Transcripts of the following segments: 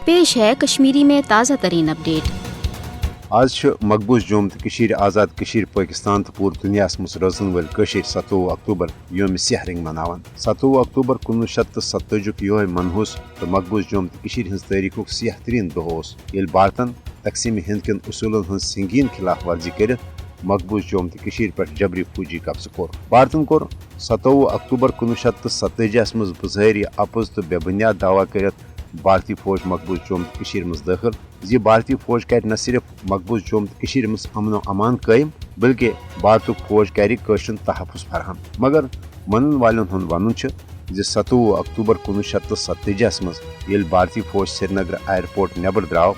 पेश है कश्मीरी में ताज़ा तरीन अपडेट। आज मकबूज जोम तो आज़ाद पाकिस्तान तो पूरे दुनिया मज रोजन वल 27 अक्टूबर योम सियाह रिंग मनावान। 27 अक्टूबर 1947 यो मनहूस तो मकबूज जोम तो तारीख सियाह तरीन दोह ये भारतन तकसीम हिंद कन उसूलन हज संगीन खिलाफ वर्जी कर मकबूज जोम तो पे जबरी फौजी कब्ज कोर। भारतन कोर 27 अक्टूबर 1947 मज बज़ाहिर अपोज तो बेबुनियाद दावा कर भारतीय फौज मकबूज जोम तो मज दाखिल जी भारतीय फौज कर न सिर्फ मकबूज जोम तो मज अमन व अमान कायम बल्कि भारत फौज कर तहफ़ुज़ फराहम। मगर मनन वालन हुंद वनुन 27 अक्टूबर 1947 मज ये भारतीय फौज श्रीनगर एयरपोर्ट नबर द्राव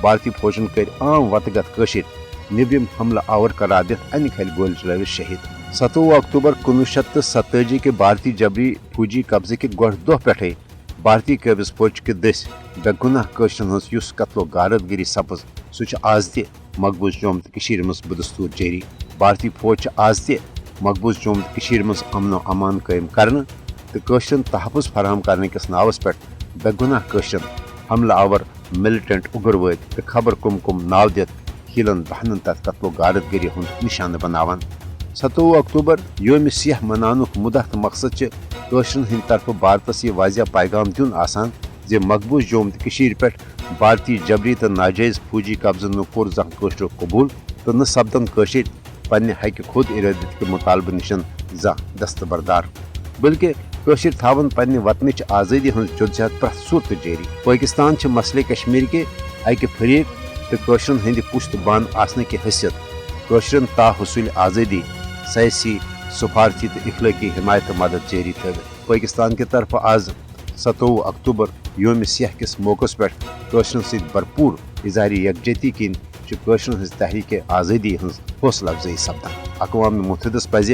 भारतीय फौजन कर आम वतगत निबिम हमला आवर करार दित अन खल गोल चल शहीद। 27 अक्टूबर 1947 के भारतीय जबरी फौजी कब्जे के गोड़ दह पे भारतीय कबिज फौज के दस बेगुनाह कशरन हज कत्लो गारतगिरी सपज सह आज त मकबूज जोम तो मज बदस्तूर जारी। भारतीय फौज आज त मकबूज जोम तो मज अमन व अमान कायम करने तो कशरन तहफ़ुज़ फराहम करने किस नावस पे बेगुनाह कशरन हमला आवर मिलिटेंट उग्रवाद तो खबर कुम कुम नाव दित हिलन बहनन तथ कत्लो गारतगिरी हुंद निशान बनावान। 27 अक्टूबर योम सियाह मनानुक मुद्दा तो मकसद कशरन हंद तरफ भारतस यह वाजिया पैगाम दिन आसान जे मकबूज जोम तो पे भारतीय जबरी तो नाजायज फौजी कब्जन कोर जह कशर कबूल तो न सपदन कशर पन्ने हक खुद इरादत के मुतालबे निशन जह दस्तबरदार बल्कि कशर थावन पन्ने वतनच आज़ादी हज जदजहद प्रथ सूरत जारी। पाकिस्तान मसले कश्मीर के अक फरीक तो कशरन हंद पुश्त बान आसने की हैसियत कशरन ताहसूल आज़ादी सियासी सफारती तो इखलाकी हिमायत मदद जारी थव। पाकिस्तान के तरफ आज 27 अक्टूबर योम सियाह किस मौकस पे कशरन सत भरपूर इजहारी यकजहती किन कशरन हज तहरीक आज़ादी हज हौसला अफजाई सपदान। अक़वाम मुत्तहिदा पज़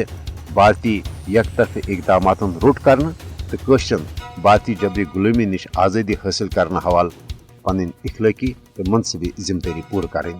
भारतीय यकतरफ इकदामातन रोट करना तो कशरन भारतीय जबरी गुलामी निश आज़ादी हासिल करने हवाल पन इखलाकी तो मनसबी जिम्मेदारी पूरी करें।